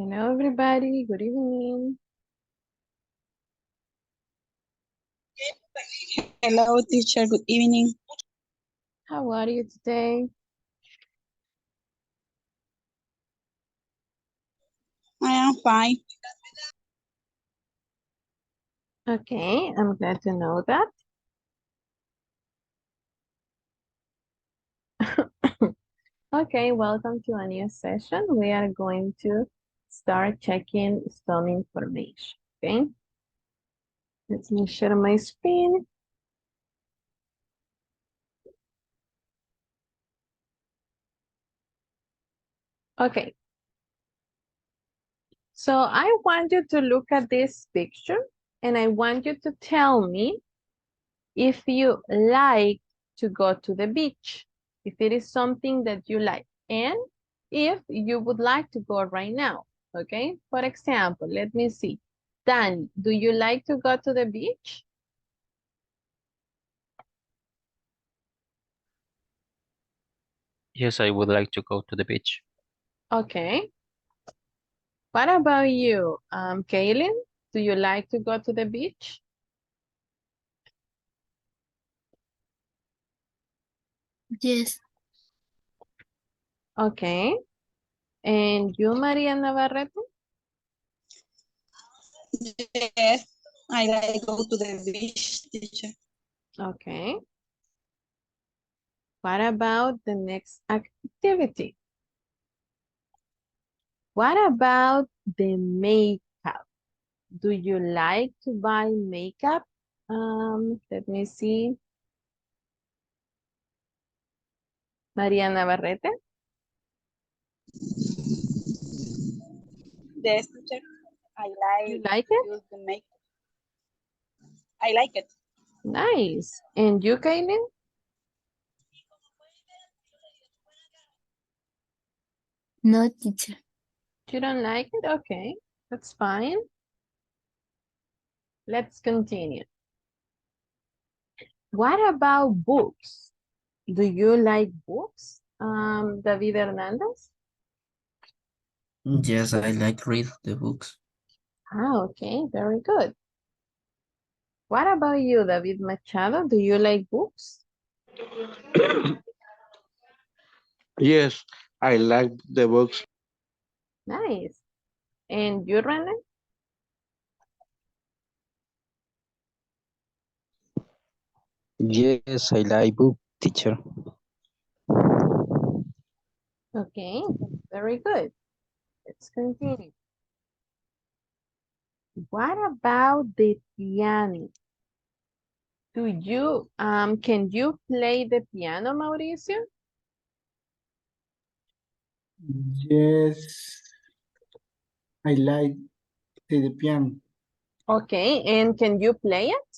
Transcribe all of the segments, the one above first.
Hello, everybody. Good evening. Hello, teacher. Good evening. How are you today? I am fine. Okay, I'm glad to know that. Okay, welcome to a new session. We are going to start checking some information, okay? Let me share my screen. Okay. So I want you to look at this picture and I want you to tell me if you like to go to the beach, if it is something that you like, and if you would like to go right now, okay? For example, let me see. Dan, do you like to go to the beach? Yes, I would like to go to the beach. Okay. What about you, Kaylin? Do you like to go to the beach? Yes. Okay. And you, Maria Navarrete? Yes, I like go to the beach, teacher. Okay. What about the next activity? What about the makeup? Do you like to buy makeup? Let me see. Maria Navarrete? Yes, teacher. I You like like it? use the make. I like it. Nice. And you, Kaylin? No, teacher. You don't like it? Okay, that's fine. Let's continue. What about books? Do you like books? David Hernandez? Yes, I like read the books. Ah, okay, very good. What about you, David Machado? Do you like books? Yes, I like the books. Nice. And you, Rene? Yes, I like book, teacher. Okay, very good. Let's continue. What about the piano? Do you, can you play the piano, Mauricio? Yes, I like the piano. Okay, and can you play it?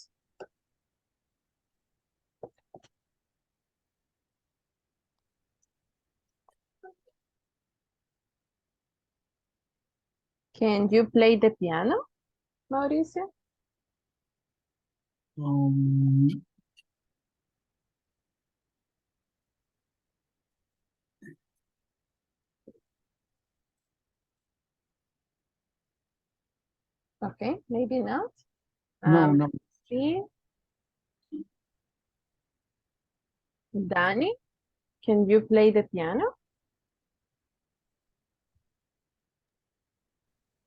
Can you play the piano, Mauricio? Um, Okay, maybe not. no. Let's see. Danny, can you play the piano?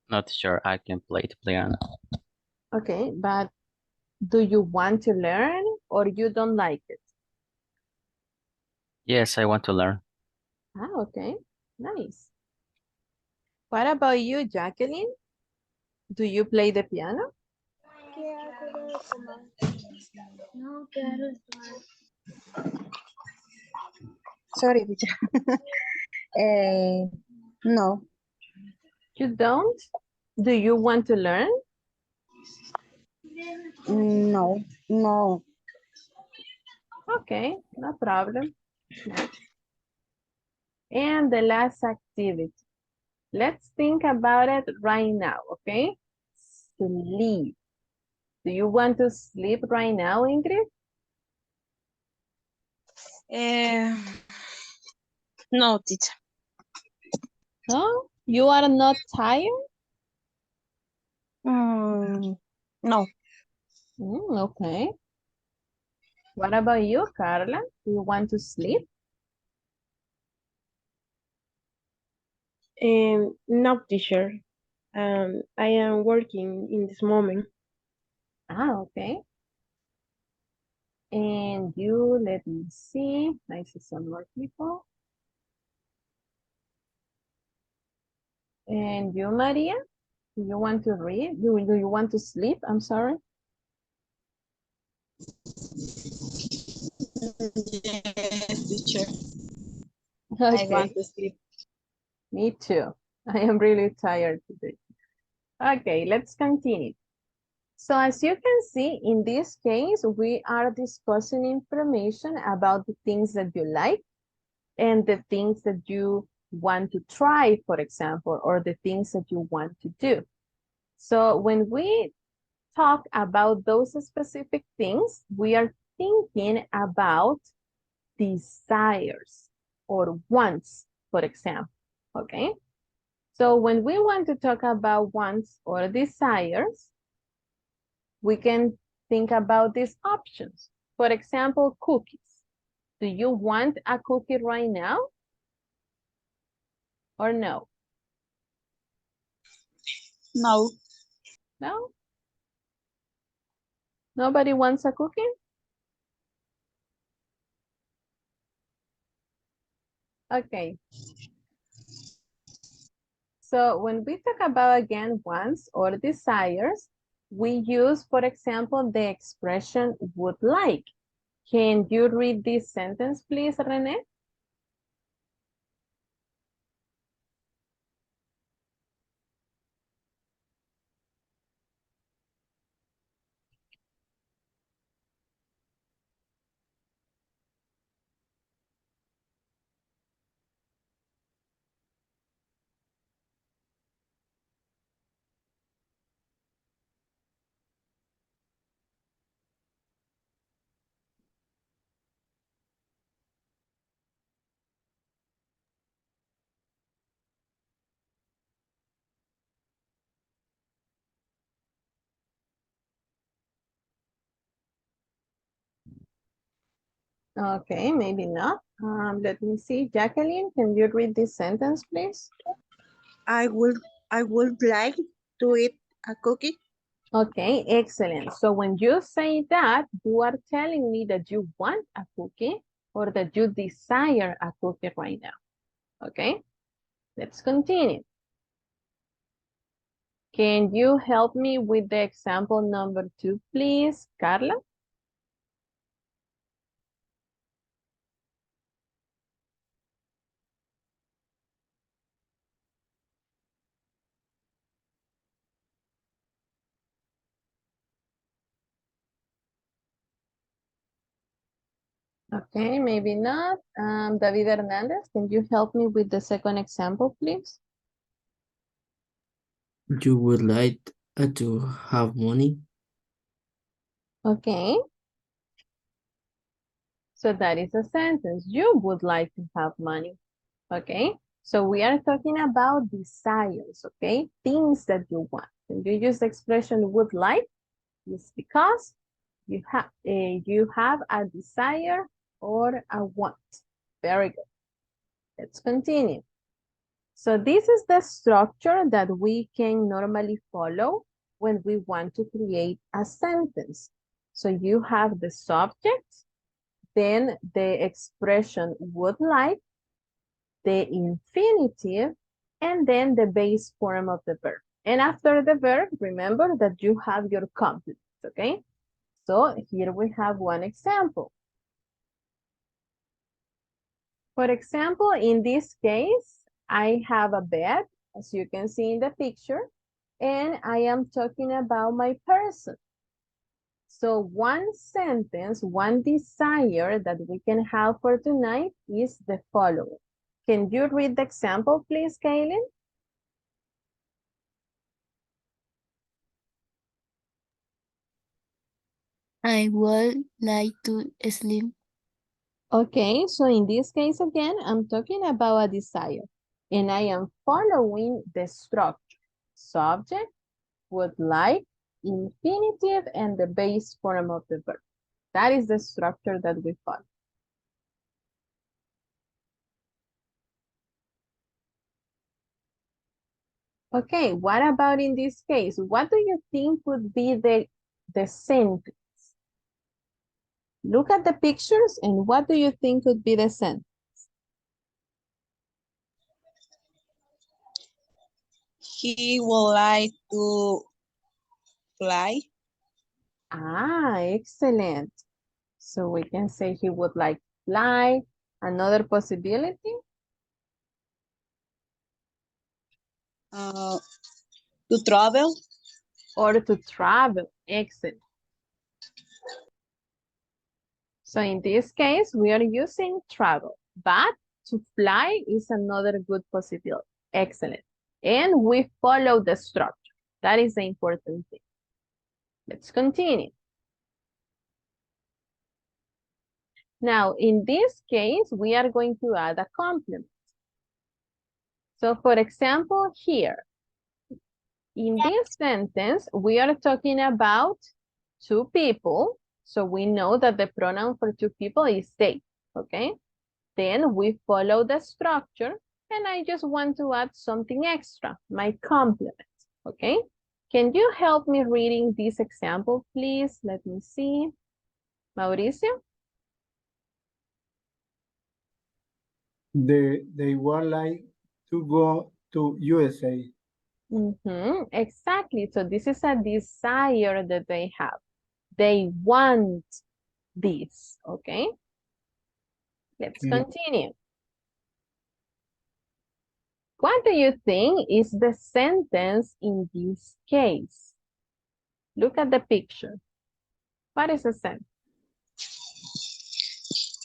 Not sure I can play the piano. Okay, but do you want to learn or you don't like it? Yes, I want to learn. Ah, okay, nice. What about you, Jacqueline? Do you play the piano? Sorry, teacher. No. You don't? Do you want to learn? No. No. Okay, no problem. Next. And the last activity. Let's think about it right now, okay? Sleep. Do you want to sleep right now, Ingrid? No, teacher. No? You are not tired? No, Okay. What about you, Carla? Do you want to sleep? No, teacher. I am working in this moment. Okay. And you, let me see. I see some more people. And you, Maria? Do you want to read? Do you want to sleep? I'm sorry. yes, teacher. I Okay, want to sleep. me too. I am really tired today. Okay, let's continue. So as you can see, in this case, we are discussing information about the things that you like and the things that you want to try, for example, or the things that you want to do. So when we talk about those specific things, we are thinking about desires or wants, for example, okay? So when we want to talk about wants or desires, we can think about these options. For example, cookies. Do you want a cookie right now or no? No, No? Nobody wants a cookie? Okay. So when we talk about, again, wants or desires, we use, for example, the expression would like. Can you read this sentence, please, Renee? Okay, maybe not. Let me see. Jacqueline, can you read this sentence, please? I would like to eat a cookie. Okay, excellent. So when you say that, you are telling me that you want a cookie or that you desire a cookie right now. Okay, let's continue. Can you help me with the example number 2, please, Carla? Okay, maybe not. David Hernandez, can you help me with the second example, please? You would like to have money? Okay. So that is a sentence. You would like to have money. Okay. So we are talking about desires, okay? Things that you want. When you use the expression would like, it's because you have a desire or a want. Very good. Let's continue. So this is the structure that we can normally follow when we want to create a sentence. So you have the subject, then the expression would like, the infinitive, and then the base form of the verb. And after the verb, remember that you have your complements, okay? So here we have one example. For example, in this case, I have a bed, as you can see in the picture, and I am talking about my person. So one sentence, one desire that we can have for tonight is the following. Can you read the example, please, Kaylin? I would like to sleep. Okay, so in this case again, I'm talking about a desire. And I am following the structure. Subject, would like, infinitive, and the base form of the verb. That is the structure that we follow. Okay, what about in this case? What do you think would be the sentence? Look at the pictures and what do you think would be the sentence? He would like to fly. Ah, excellent. So we can say he would like to fly. Another possibility? To travel. Or to travel. Excellent. So in this case, we are using travel, but to fly is another good possibility. Excellent. And we follow the structure. That is the important thing. Let's continue. Now, in this case, we are going to add a complement. So for example, here, in this sentence, we are talking about two people. So we know that the pronoun for two people is they, okay? Then we follow the structure and I just want to add something extra, my complement, okay? Can you help me reading this example, please? Let me see. Mauricio? They would like to go to USA. Exactly. So this is a desire that they have. They want this, okay? Let's continue. What do you think is the sentence in this case? Look at the picture. What is the sentence?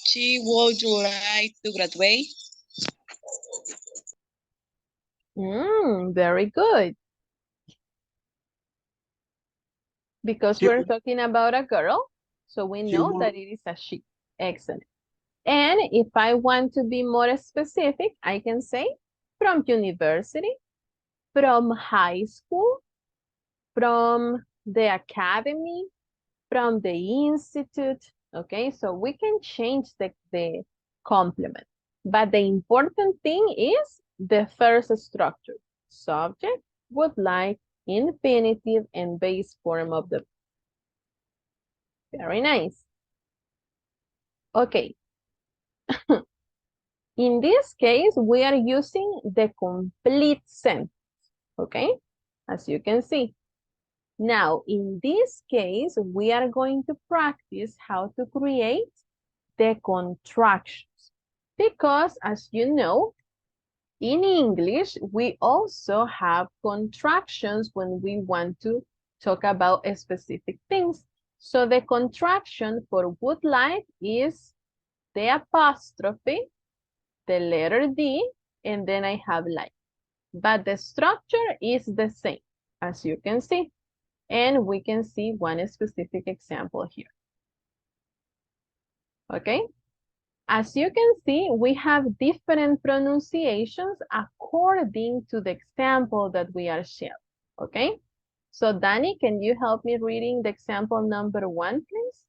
She would like to graduate. Very good. Because we're talking about a girl, so we know that it is a she. Excellent. And if I want to be more specific, I can say from university, from high school, from the academy, from the institute. Okay, so we can change the complement. But the important thing is the first structure. Subject, would like, infinitive, and base form of the. Very nice. Okay. In this case, we are using the complete sentence, okay? As you can see. Now, in this case, we are going to practice how to create the contractions. Because, as you know, in English, we also have contractions when we want to talk about specific things. So the contraction for would like is the apostrophe, the letter D, and then I have like. But the structure is the same, as you can see. And we can see one specific example here. Okay? As you can see, we have different pronunciations according to the example that we are sharing. Okay? So Danny, can you help me reading the example number 1, please?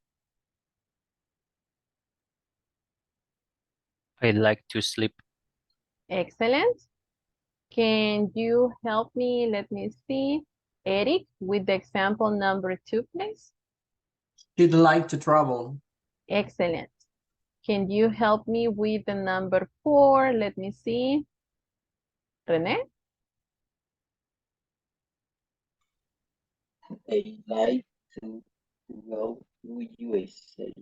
I like to sleep. Excellent. Can you help me, let me see, Eric, with the example number 2, please? She'd like to travel. Excellent. Can you help me with the number 4? Let me see. Rene? I like to go to USA.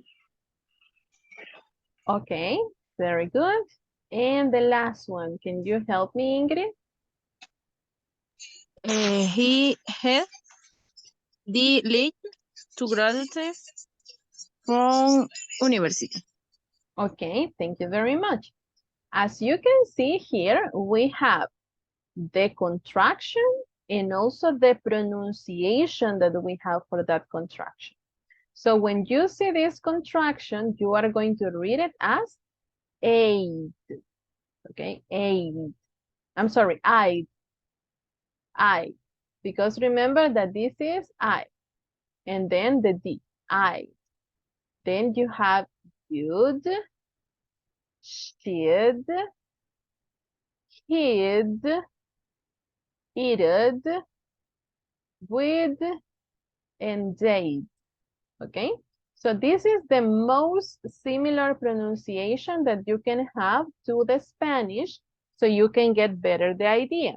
Okay, very good. And the last one, can you help me, Ingrid? He had the late to graduate from university. Okay, thank you very much. As you can see here, we have the contraction and also the pronunciation that we have for that contraction. So when you see this contraction, you are going to read it as aid. Okay, aid. I'm sorry, I. Because remember that this is I. And then the D, I. Then you have you'd, she'd, he'd, it'd, we'd, and they'd. Okay? So this is the most similar pronunciation that you can have to the Spanish, so you can get better the idea.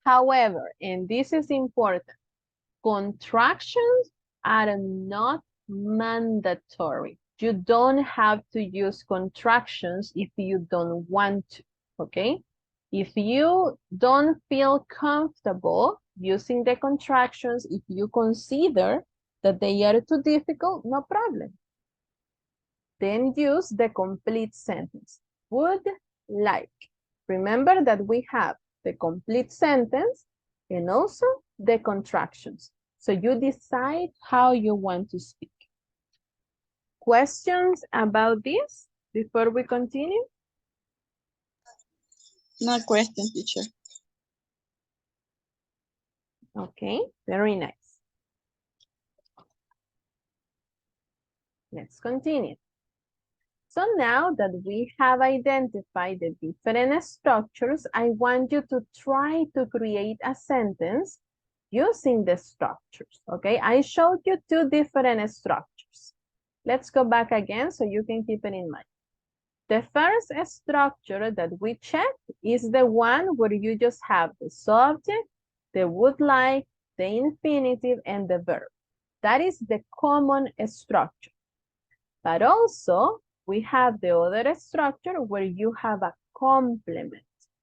However, and this is important, contractions are not mandatory. You don't have to use contractions if you don't want to, okay? If you don't feel comfortable using the contractions, if you consider that they are too difficult, no problem. Then use the complete sentence. Would like. Remember that we have the complete sentence and also the contractions. So you decide how you want to speak. Questions about this before we continue? No question, teacher. Okay, very nice. Let's continue. So now that we have identified the different structures, I want you to try to create a sentence using the structures, okay? I showed you two different structures. Let's go back again so you can keep it in mind. The first structure that we checked is the one where you just have the subject, the would like, the infinitive, and the verb. That is the common structure. But also, we have the other structure where you have a complement,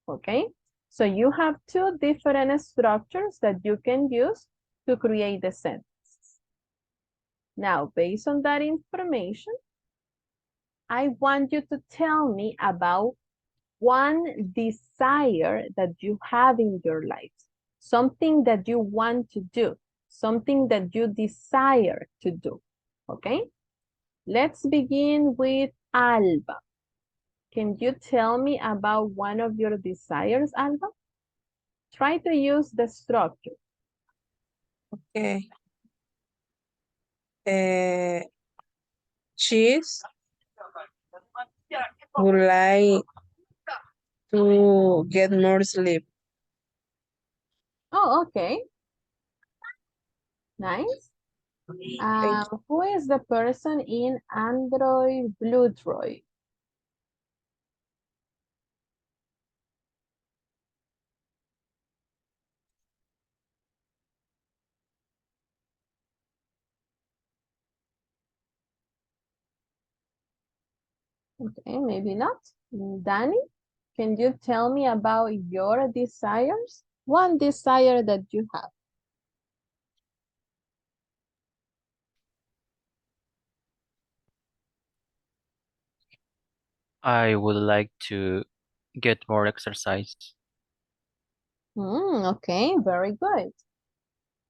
okay? So you have two different structures that you can use to create the sentence. Now, based on that information, I want you to tell me about one desire that you have in your life, something that you want to do, something that you desire to do, okay? Let's begin with Alba. Can you tell me about one of your desires, Alba? Try to use the structure. Okay. Cheese would like to get more sleep. Oh, okay. Nice. Who is the person in Android Blue Droid? Okay, maybe not. Danny, can you tell me about your desires? One desire that you have. I would like to get more exercise. Okay, very good.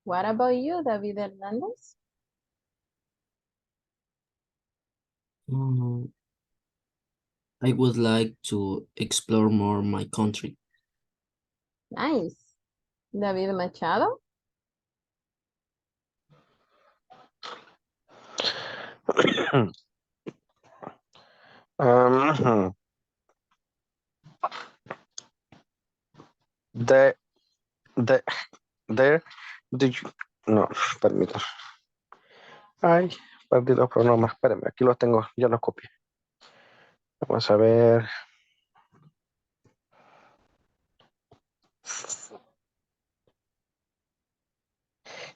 What about you, David Hernandez? I would like to explore more my country. Nice. David Machado? Um, the, there, did you, no, permítame. Ay, perdí los pronombres, espérenme, aquí los tengo, ya los copié. Vamos a ver.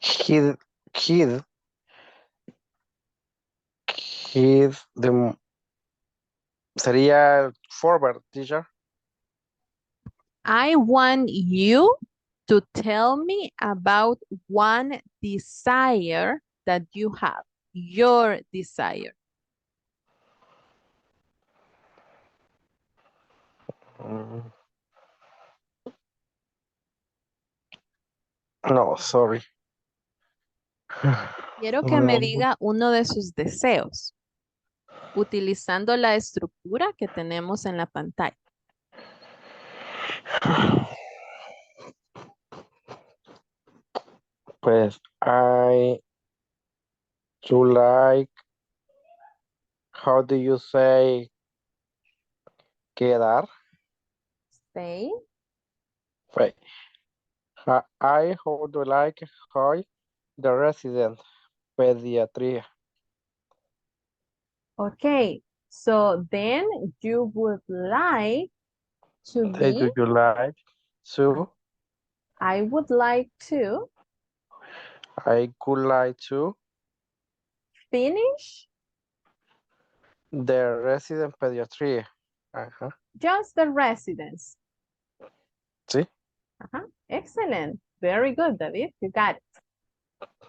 Kid, sería forward, teacher. I want you to tell me about one desire that you have, your desire. No, sorry. Quiero que me diga uno de sus deseos, utilizando la estructura que tenemos en la pantalla. Pues, I do like, how do you say quedar? Stay. Right. I would like how the resident pediatry. Okay. So then you would like to Hey, be, do you like to? I would like to I could like to finish the resident pediatry. just the residence. Sí. Excellent. Very good, David. You got it.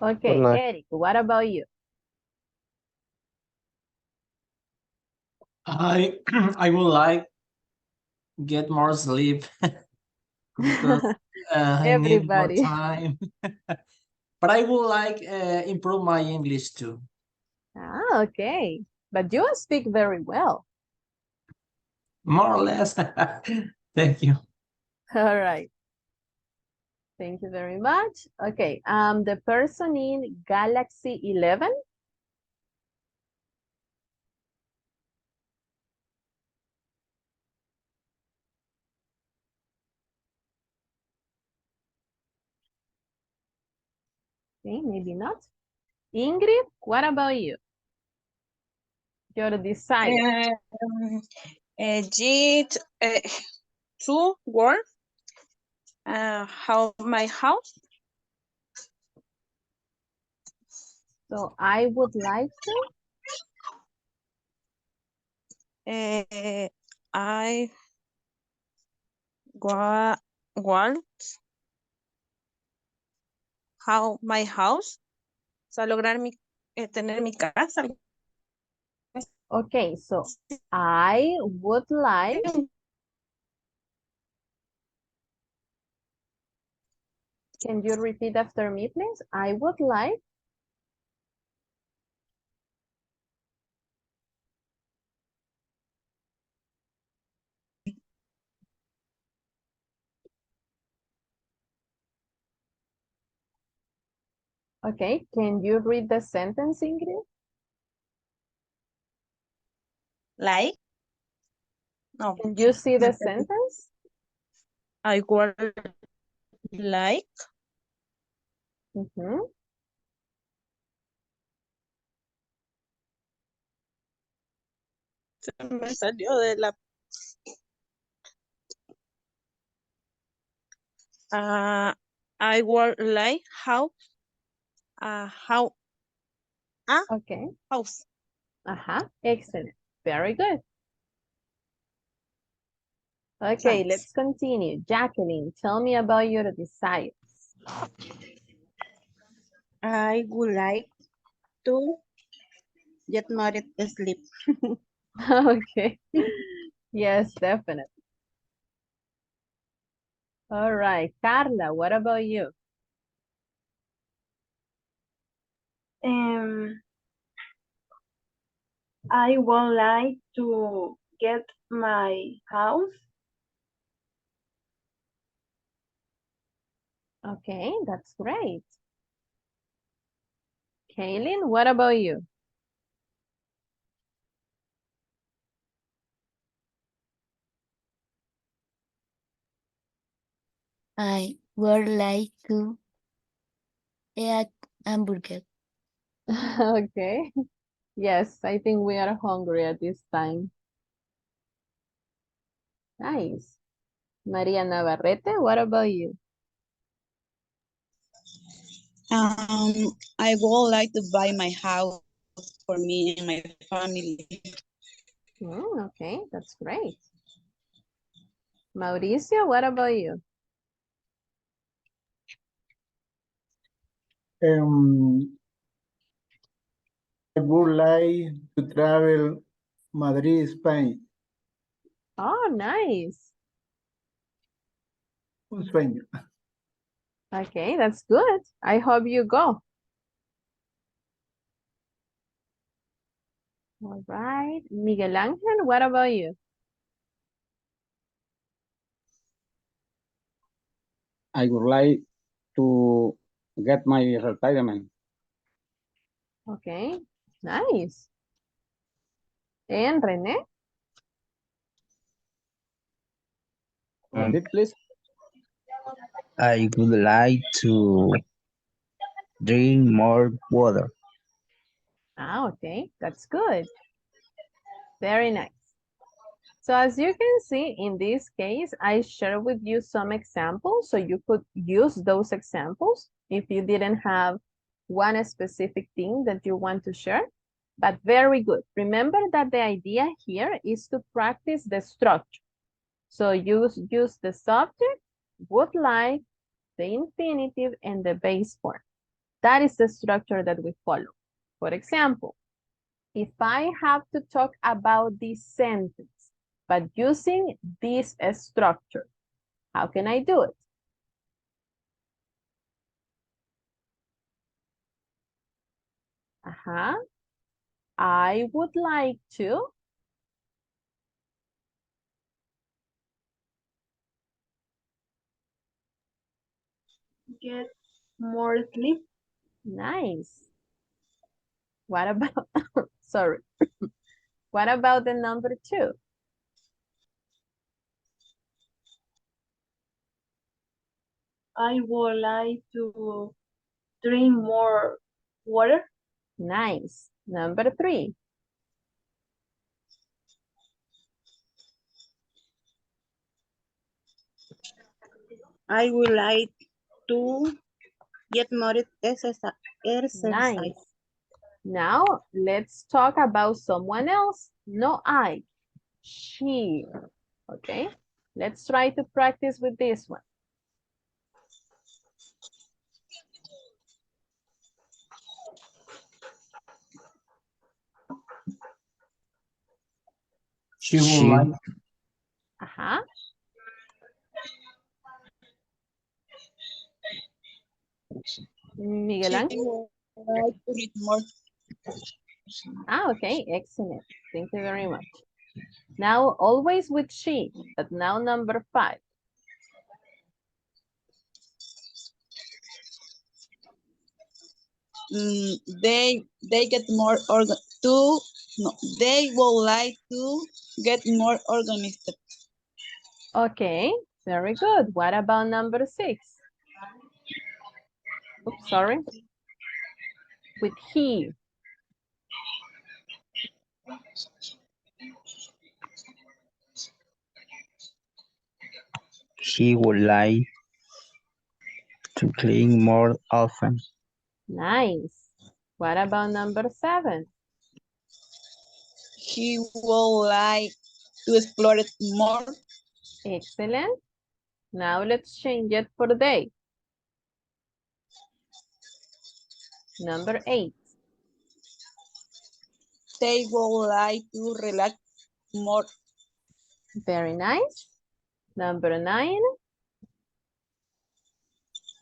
Okay, Nice. Eric, what about you? I I would like get more sleep because I need more Everybody. time. But I would like improve my English too. Ah, okay. But you speak very well. More or less. Thank you. All right. Thank you very much. Okay, the person in Galaxy 11. Okay, maybe not. Ingrid, what about you? Your desire. Two words. How my house. So I would like to. I want how my house. O sea, lograr tener mi casa. Okay, so I would like. Can you repeat after me, please? I would like. Okay, can you read the sentence, Ingrid? Like. No. Can you see the sentence? I would like. Mhm. Se me salió de la. I would like how. Okay. House. Excellent. Very good. Okay, Thanks. let's continue. Jacqueline, tell me about your desires. I would like to get married sleep. Okay. Yes, definitely. All right, Carla, what about you? I would like to get my house. Okay, that's great. Kaylin, what about you? I would like to eat hamburger. Okay. Yes, I think we are hungry at this time. Nice. Maria Navarrete, what about you? I would like to buy my house for me and my family. Okay, that's great. Mauricio, what about you? I would like to travel Madrid, Spain. Oh, nice. Un sueño. Okay, that's good. I hope you go. All right. Miguel Angel, what about you? I would like to get my retirement. Okay, nice. And René? Repeat, please. I would like to drink more water. Ah, okay, that's good. Very nice. So as you can see, in this case, I share with you some examples, so you could use those examples if you didn't have one specific thing that you want to share. But very good. Remember that the idea here is to practice the structure. So use the subject, would like, the infinitive, and the base form. That is the structure that we follow. For example, if I have to talk about this sentence, but using this structure, how can I do it? I would like to. Get more sleep. Nice. What about, sorry. What about the number 2? I would like to drink more water. Nice. Number 3. I would like to get more exercise. Nice. Now let's talk about someone else. No I, she. Okay, let's try to practice with this one. She would like. Miguel Ángel? Like to read more. Okay, excellent. Thank you very much. Now, always with she, but now number 5. They get more they would like to get more organized. Okay, very good. What about number 6? Oops, sorry. With he. He would like to clean more often. Nice. What about number 7? He would like to explore it more. Excellent. Now let's change it for they. Number 8. They would like to relax more. Very nice. Number 9.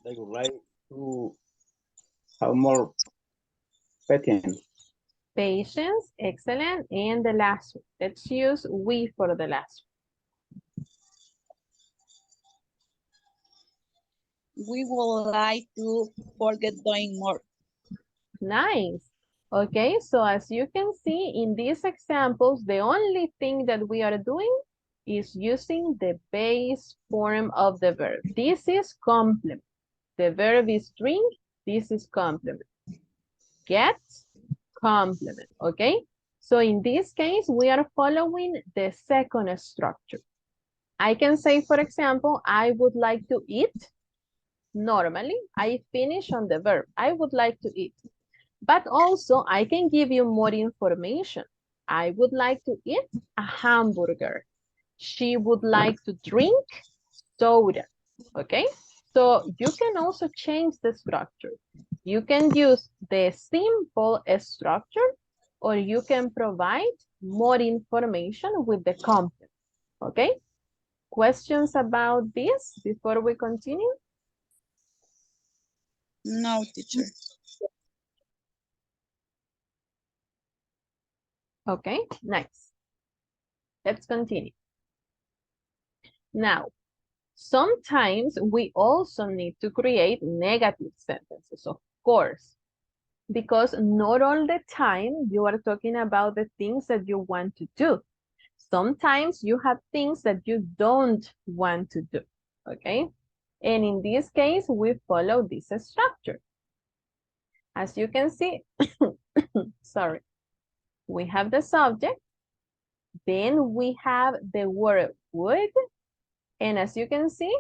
They would like to have more patience. Patience, excellent. And the last one. Let's use we for the last one. We would like to forget doing more. Nice. Okay, so as you can see in these examples, the only thing that we are doing is using the base form of the verb. This is complement. The verb is drink. This is complement. Get, complement, okay? So in this case, we are following the second structure. I can say, for example, I would like to eat. Normally, I finish on the verb. I would like to eat. But also, I can give you more information. I would like to eat a hamburger. She would like to drink soda, okay? So you can also change the structure. You can use the simple structure, or you can provide more information with the content, okay? Questions about this before we continue? No, teacher. Okay, nice. Let's continue. Now, Sometimes we also need to create negative sentences, of course, because not all the time you are talking about the things that you want to do. Sometimes you have things that you don't want to do, okay? And in this case, we follow this structure. As you can see, sorry, we have the subject, then we have the word would, and as you can see,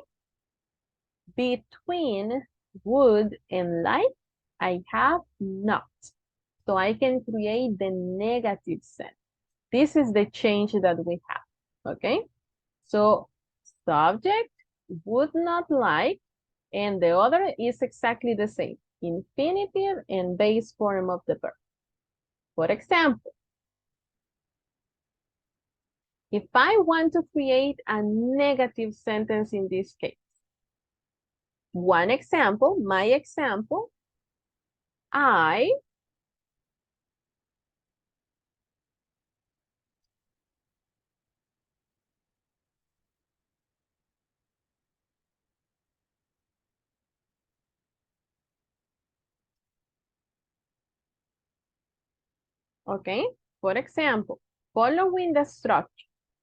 between would and like, I have not. So I can create the negative sentence. This is the change that we have, okay? So subject, would not like, and the other is exactly the same, infinitive and base form of the verb. For example, if I want to create a negative sentence in this case, one example, my example, okay? For example, following the structure,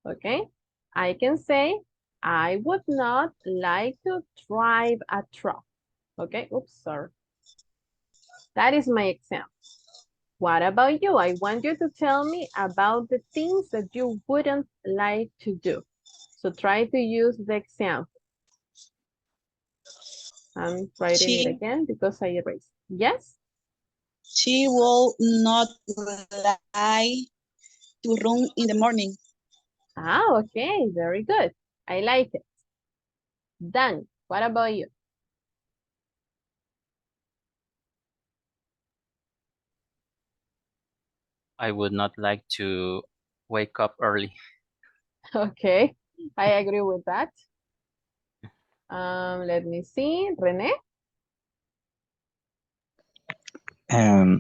okay? I can say, I would not like to drive a truck, okay? Oops, sorry. That is my example. What about you? I want you to tell me about the things that you wouldn't like to do. So try to use the example. I'm writing it again because I erased. Yes? She will not like to run in the morning. Ah, okay, very good. I like it. Done. What about you? I would not like to wake up early. Okay, I agree with that. Let me see. Rene? I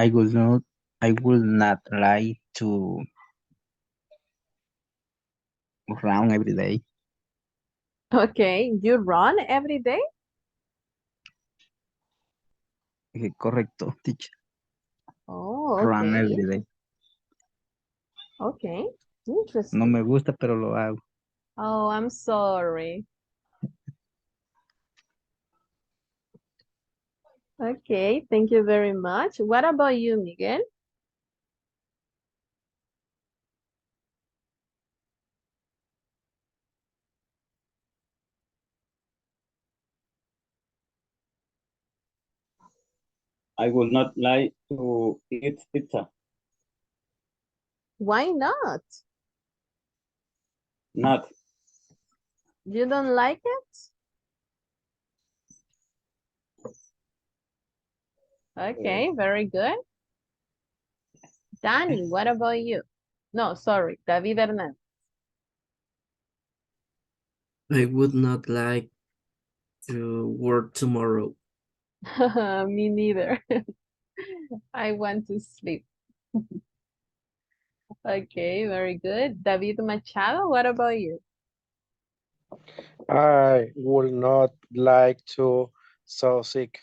would not like to run every day. Okay, you run every day? Correcto, teacher. Oh, Run okay. every day. Okay, No interesting. me gusta, pero lo hago. Oh, I'm sorry. Okay, thank you very much. What about you, Miguel? I would not like to eat pizza. Why not? Not. You don't like it? Okay, very good. Danny, what about you? No, sorry, David Hernandez. I would not like to work tomorrow. Me neither. I want to sleep. Okay, very good. David Machado, what about you? I would not like to so sick.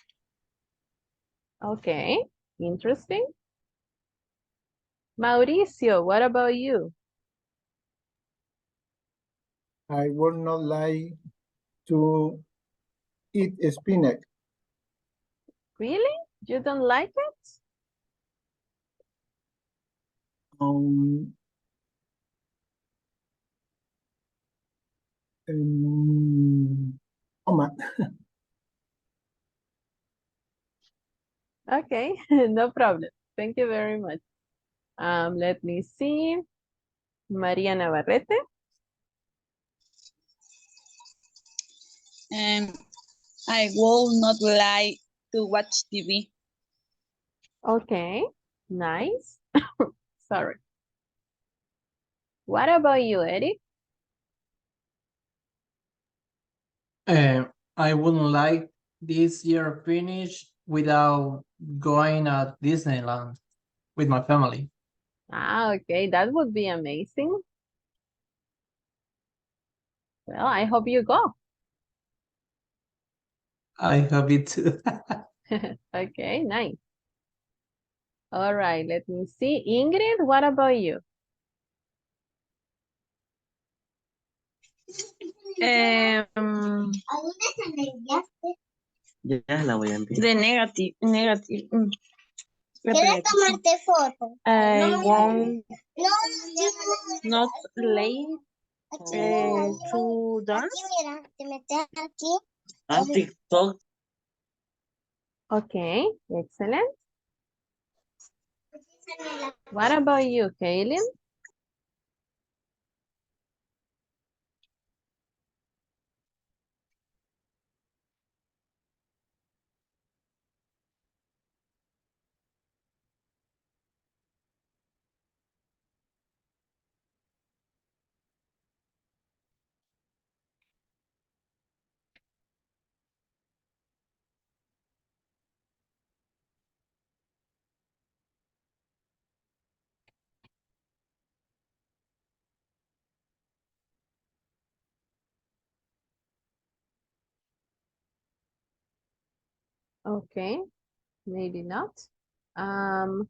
Okay, interesting. Mauricio, what about you? I would not like to eat spinach. Really? You don't like it? Um, oh my, Okay, no problem. Thank you very much. Let me see. Maria Navarrete. I will not like to watch TV. Okay, nice. Sorry. What about you, Eric? I wouldn't like this year finish without going at Disneyland with my family. Ah, okay, that would be amazing. Well, I hope you go. I hope it too. Okay, nice. All right, let me see. Ingrid, what about you? Ya la voy a enviar. The negative. ¿Quieres tomarte foto? I won't not late to dance. Aquí, mira, te metes aquí. Ah, TikTok. Okay, excellent. What about you, Kaylin? Okay, maybe not.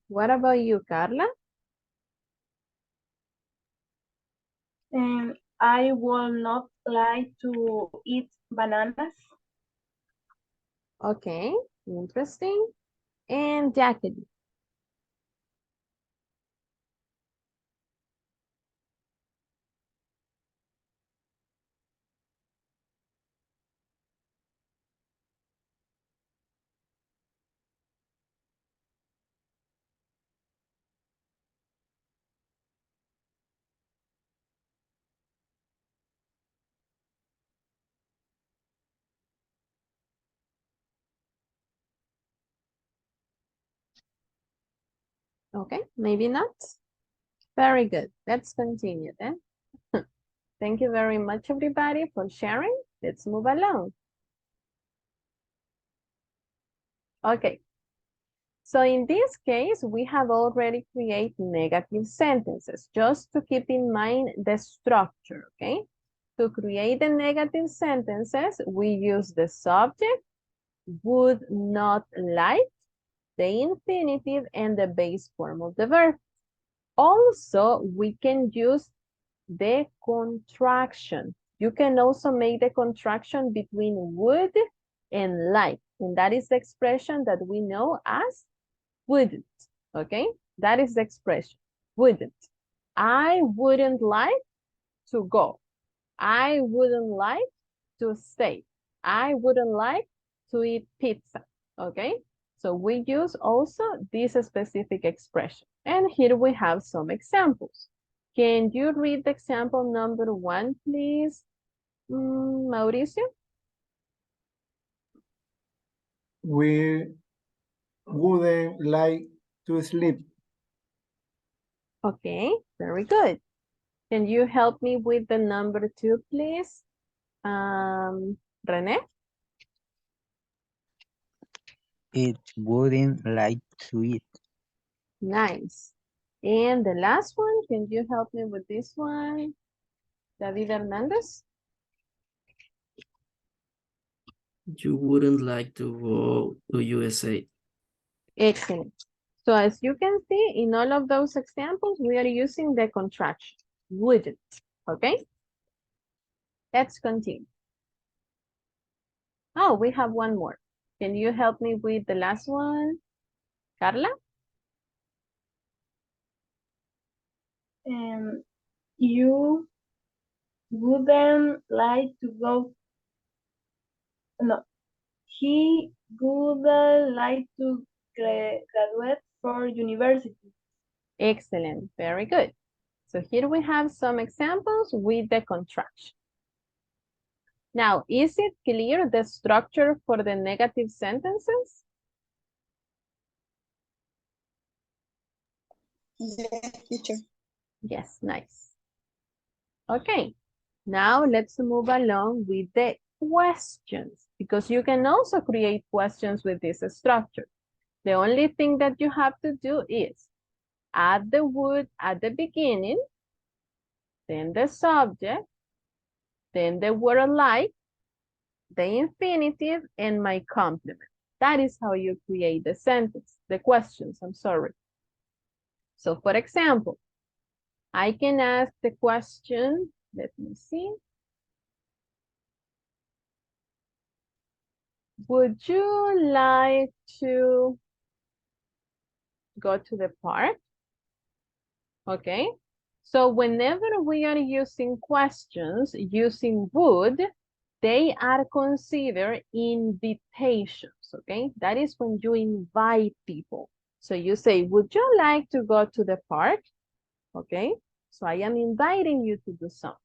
What about you, Carla? I will not like to eat bananas. Okay, interesting. And Jacqueline. Okay, maybe not. Very good. Let's continue then. Thank you very much, everybody, for sharing. Let's move along. Okay. So in this case, we have already created negative sentences, just to keep in mind the structure, okay? To create the negative sentences, we use the subject, would not like, the infinitive, and the base form of the verb. Also, we can use the contraction. You can also make the contraction between would and like, and that is the expression that we know as wouldn't, okay? That is the expression, wouldn't. I wouldn't like to go. I wouldn't like to stay. I wouldn't like to eat pizza, okay? So we use also this specific expression. And here we have some examples. Can you read the example number 1, please, Mauricio? We wouldn't like to sleep. Okay, very good. Can you help me with the number 2, please? Rene? It wouldn't like to eat. Nice. And the last one, can you help me with this one? David Hernandez? You wouldn't like to go to USA. Excellent. So as you can see, in all of those examples, we are using the contraction, wouldn't, okay? Let's continue. Oh, we have one more. Can you help me with the last one? Carla? You wouldn't like to go. No, he wouldn't like to graduate for university. Excellent, very good. So here we have some examples with the contraction. Now, is it clear the structure for the negative sentences? Yes, teacher. Yes, nice. Okay, now let's move along with the questions, because you can also create questions with this structure. The only thing that you have to do is add the would at the beginning, then the subject, then the word like, the infinitive, and my complement. That is how you create the sentence, the questions, I'm sorry. So for example, I can ask the question, let me see. Would you like to go to the park? Okay. So whenever we are using questions using would, they are considered invitations, okay? That is when you invite people. So you say, would you like to go to the park? Okay, so I am inviting you to do something.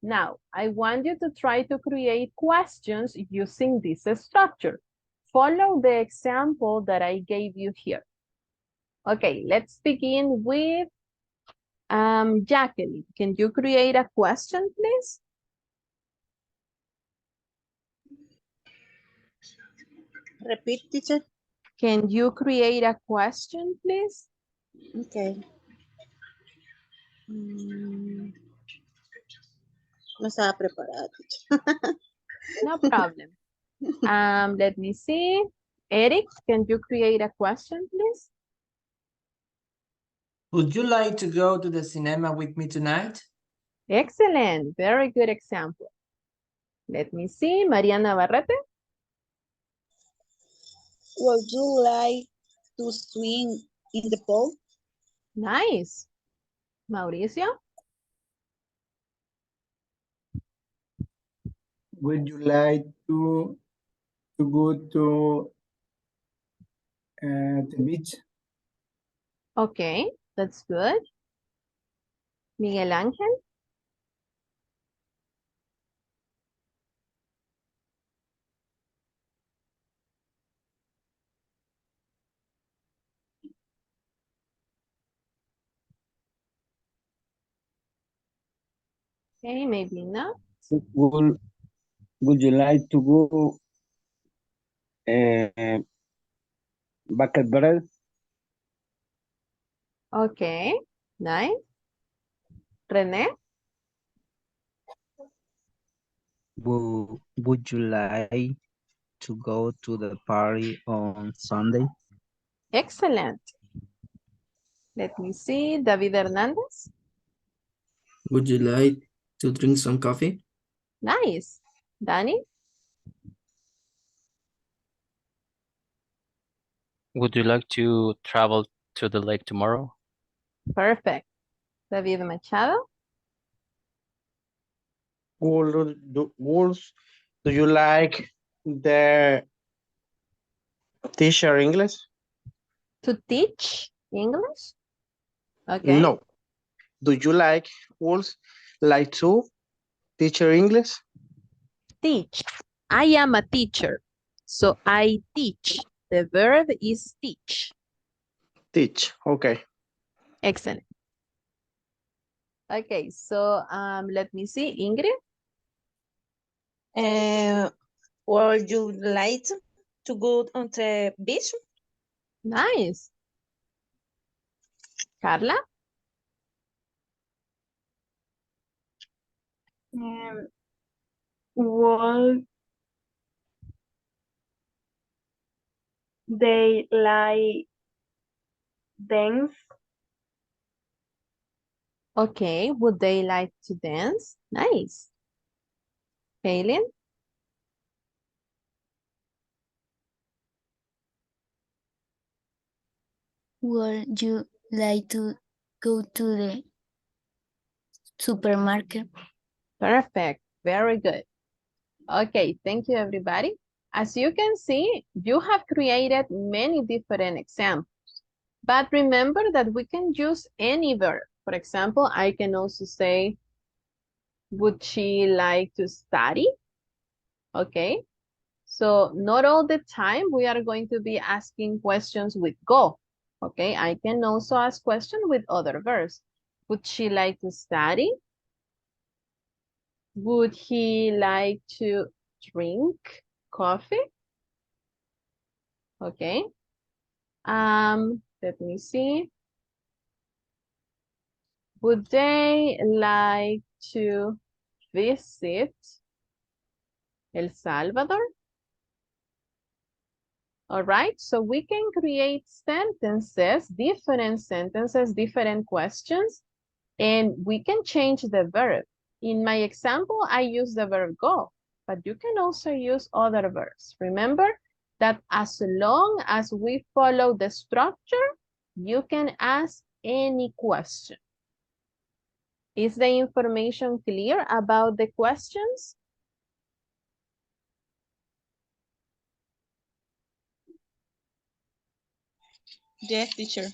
Now, I want you to try to create questions using this structure. Follow the example that I gave you here. Okay, let's begin with Jacqueline. Can you create a question, please? Repeat, teacher. Can you create a question, please? Okay. No estaba preparada, teacher. No problem. Let me see. Eric, can you create a question, please? Would you like to go to the cinema with me tonight? Excellent. Very good example. Let me see. Mariana Barrete. Would you like to swim in the pool? Nice. Mauricio. Would you like to go to the beach? Okay, that's good. Miguel Ángel. Okay, maybe not. Would you like to go back at bread? Okay, nice. René. Would you like to go to the party on Sunday? Excellent. Let me see. David Hernandez. Would you like to drink some coffee? Nice. Danny. Would you like to travel to the lake tomorrow? Perfect. David Machado. Wolves, do you like the teacher English? To teach English. Okay. No. Do you like wolves like to teacher English? Teach. I am a teacher. So I teach. The verb is teach. Teach. Okay. Excellent. Okay, so let me see. Ingrid. Would you like to go on the beach? Nice. Carla. Would they like dance? Okay, would they like to dance? Nice. Kaylin. Would you like to go to the supermarket? Perfect. Very good. Okay, thank you, everybody. As you can see, you have created many different examples. But remember that we can use any verb. For example, I can also say, would she like to study? Okay. So not all the time we are going to be asking questions with go. Okay, I can also ask questions with other verbs. Would she like to study? Would he like to drink coffee? Okay. Let me see. Would they like to visit El Salvador? All right, so we can create sentences, different questions, and we can change the verb. In my example, I use the verb go, but you can also use other verbs. Remember that as long as we follow the structure, you can ask any question. Is the information clear about the questions? Yes, teacher.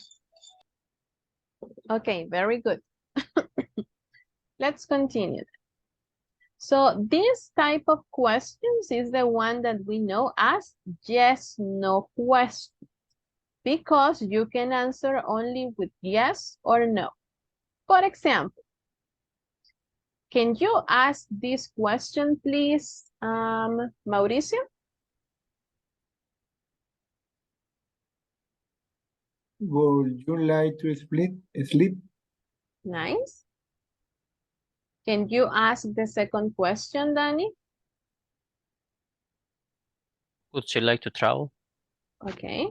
Okay, very good. Let's continue. So this type of questions is the one that we know as yes, no question, because you can answer only with yes or no. For example, can you ask this question, please, Mauricio? Would you like to sleep? Nice. Can you ask the second question, Danny? Would you like to travel? Okay.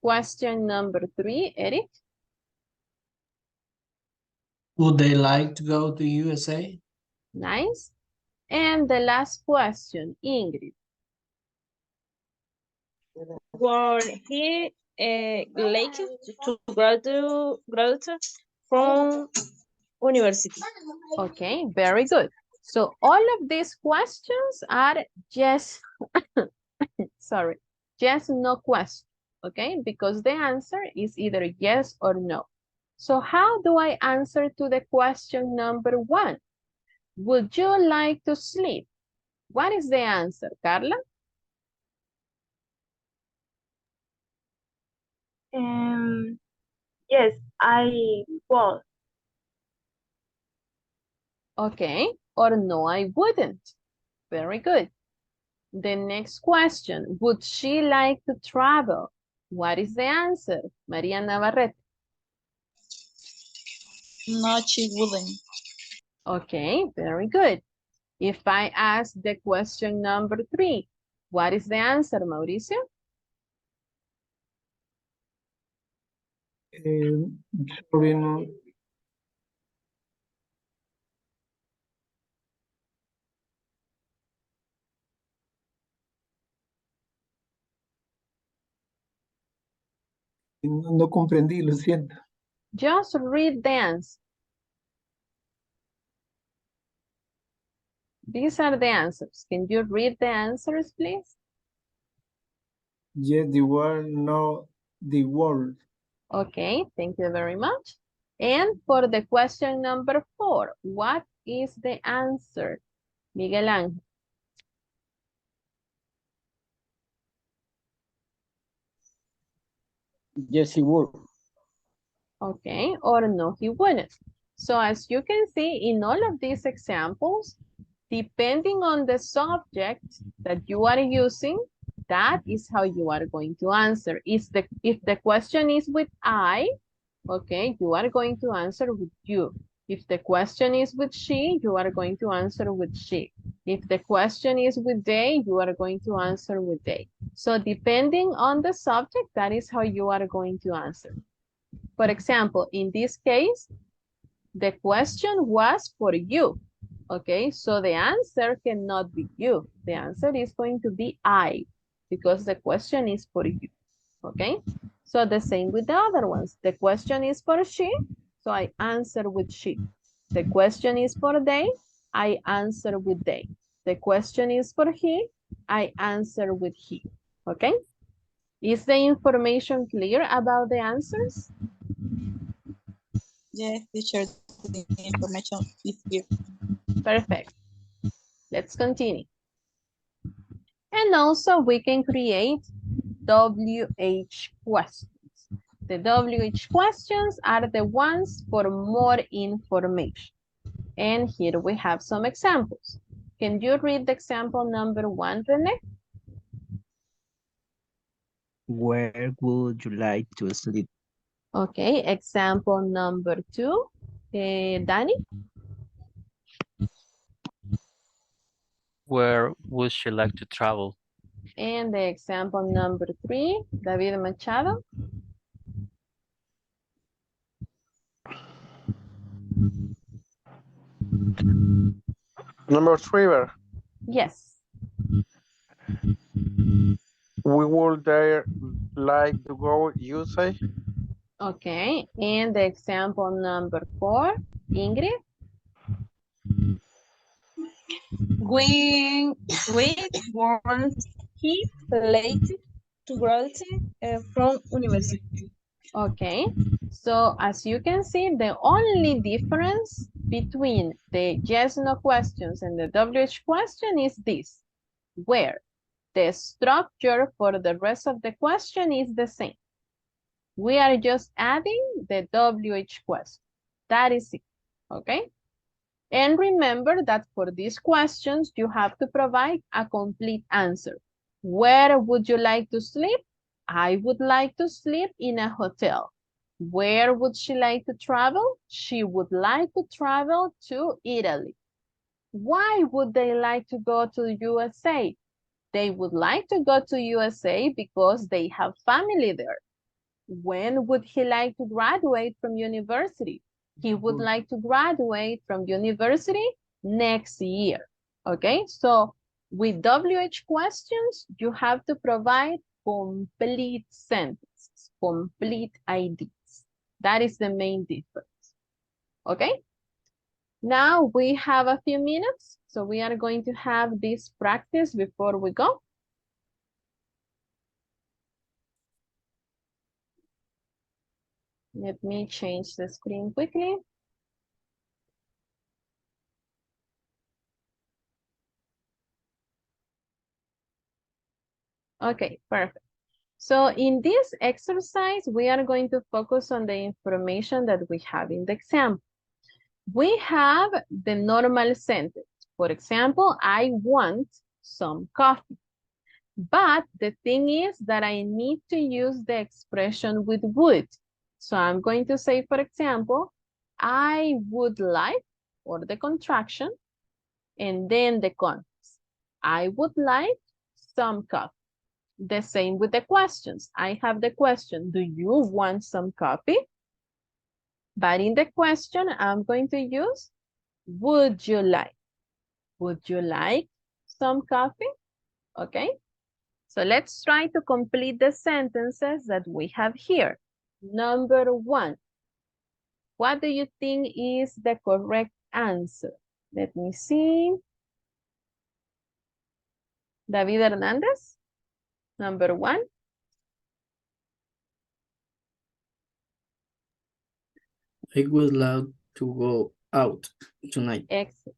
Question number 3, Eric. Would they like to go to USA? Nice. And the last question, Ingrid. Would he like to graduate from university? Okay, very good. So all of these questions are yes, sorry, yes, no question, okay? Because the answer is either yes or no. So how do I answer to the question number 1? Would you like to sleep? What is the answer, Carla? Yes, I will. Okay, or no, I wouldn't. Very good. The next question, would she like to travel? What is the answer, Maria Navarrete? No, she wouldn't. Okay, very good. If I ask the question number 3, what is the answer, Mauricio? Sorry, no. No comprendí, lo siento. Just read the answer. These are the answers. Can you read the answers, please? Yes, the world, no, the world. Okay, thank you very much. And for the question number 4, what is the answer? Miguel Ángel. Yes, he would. Okay, or no, he wouldn't. So as you can see in all of these examples, depending on the subject that you are using, that is how you are going to answer. If the question is with I, okay, you are going to answer with you. If the question is with she, you are going to answer with she. If the question is with they, you are going to answer with they. So depending on the subject, that is how you are going to answer. For example, in this case, the question was for you. Okay, so the answer cannot be you. The answer is going to be I, because the question is for you. Okay, so the same with the other ones. The question is for she, so I answer with she. The question is for they, I answer with they. The question is for he, I answer with he. Okay, is the information clear about the answers? Yes, teacher, the information is here. Perfect. Let's continue. And also we can create WH questions. The WH questions are the ones for more information. And here we have some examples. Can you read the example number 1, Rene? Where would you like to sleep? Okay, example number 2, Danny? Where would she like to travel? And the example number 3, David Machado. Number 3, Ver. Yes. We would there like to go USA. Okay. And the example number 4, Ingrid. When once he late to graduate from university. Okay. So as you can see, the only difference between the yes, no questions and the WH question is this, where the structure for the rest of the question is the same. We are just adding the WH question. That is it, okay? And remember that for these questions, you have to provide a complete answer. Where would you like to sleep? I would like to sleep in a hotel. Where would she like to travel? She would like to travel to Italy. Why would they like to go to USA? They would like to go to USA because they have family there. When would he like to graduate from university? He would like to graduate from university next year. Okay, so with WH questions, you have to provide complete sentences, complete IDs. That is the main difference. Okay, now we have a few minutes, so we are going to have this practice before we go. Let me change the screen quickly. Okay, perfect. So in this exercise, we are going to focus on the information that we have in the example. We have the normal sentence. For example, I want some coffee. But the thing is that I need to use the expression with would. So I'm going to say, for example, I would like, or the contraction, and then the context. I would like some coffee. The same with the questions. I have the question, do you want some coffee? But in the question, I'm going to use, would you like? Would you like some coffee? Okay. So let's try to complete the sentences that we have here. Number 1. What do you think is the correct answer? Let me see. David Hernandez, number 1. I would like to go out tonight. Excellent.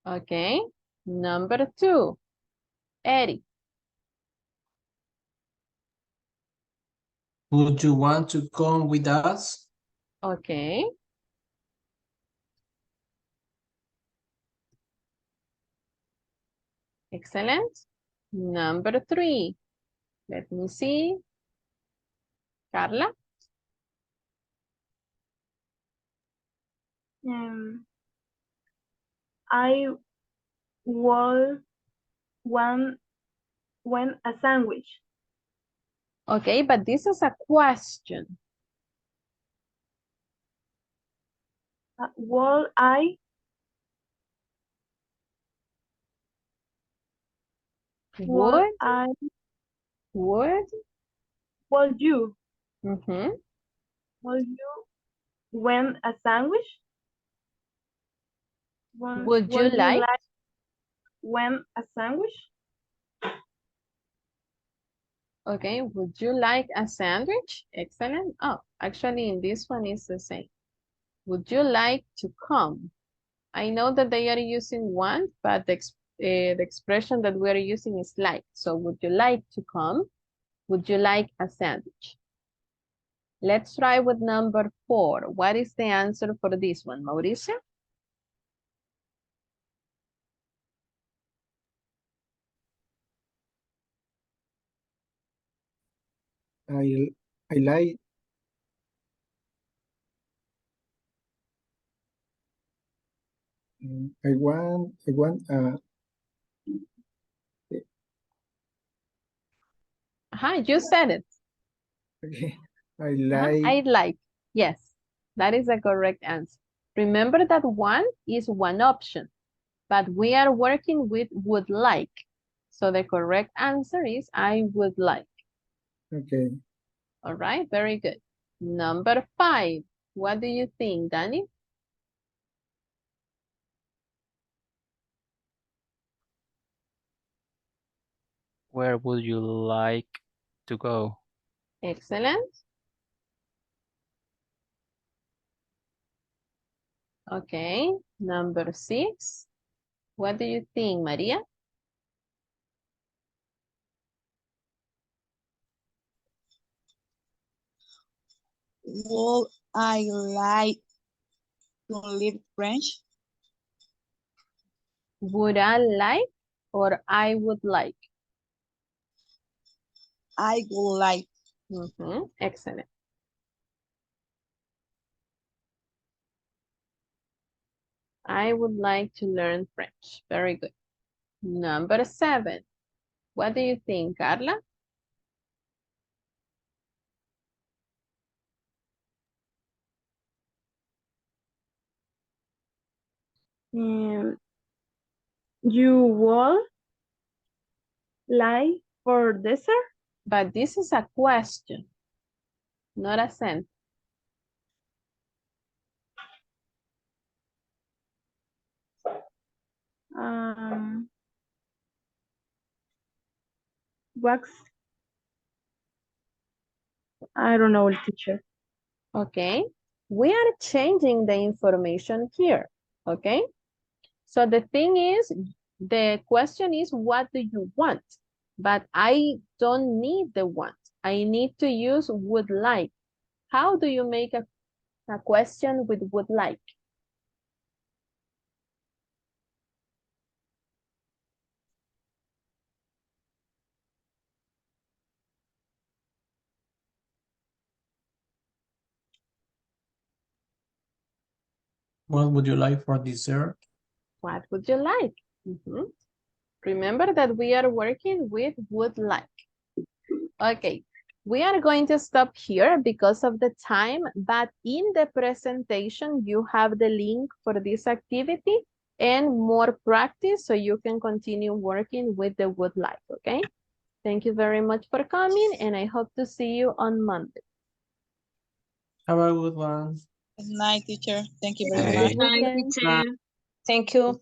Okay. Number 2. Eddie. Would you want to come with us? Okay. Excellent. Number 3. Let me see. Carla. I will want a sandwich. Okay, but this is a question. Will I? Would? I? Would? Will you? Mm-hmm. Will you want a sandwich? Would you like? Want a sandwich? Okay, would you like a sandwich? Excellent. Oh, actually in this one is the same. Would you like to come? I know that they are using want, but the expression that we are using is like. So would you like to come? Would you like a sandwich? Let's try with number 4. What is the answer for this one, Mauricio? I like I want, You said it. okay, I I like. Yes, that is the correct answer. Remember that one is one option, but we are working with would like. So the correct answer is I would like. okay. All right, very good. Number 5. What do you think, Danny? Where would you like to go? Excellent. Okay, number 6. What do you think, Maria? Would I like to learn French? Would I like or I would like? I would like. Excellent. I would like to learn French. Very good. Number 7. What do you think, Carla? You would like for dessert? But this is a question, not a sentence. Wax? I don't know, teacher. Okay, we are changing the information here, okay? So the thing is, the question is, what do you want? But I don't need the want. I need to use would like. How do you make a question with would like? What would you like for dessert? What would you like? Remember that we are working with would like. Okay, we are going to stop here because of the time, but in the presentation, you have the link for this activity and more practice so you can continue working with the would like, okay? Thank you very much for coming and I hope to see you on Monday. Have a good one. Good night, teacher. Thank you very Okay. much. Good night, teacher. Thank you.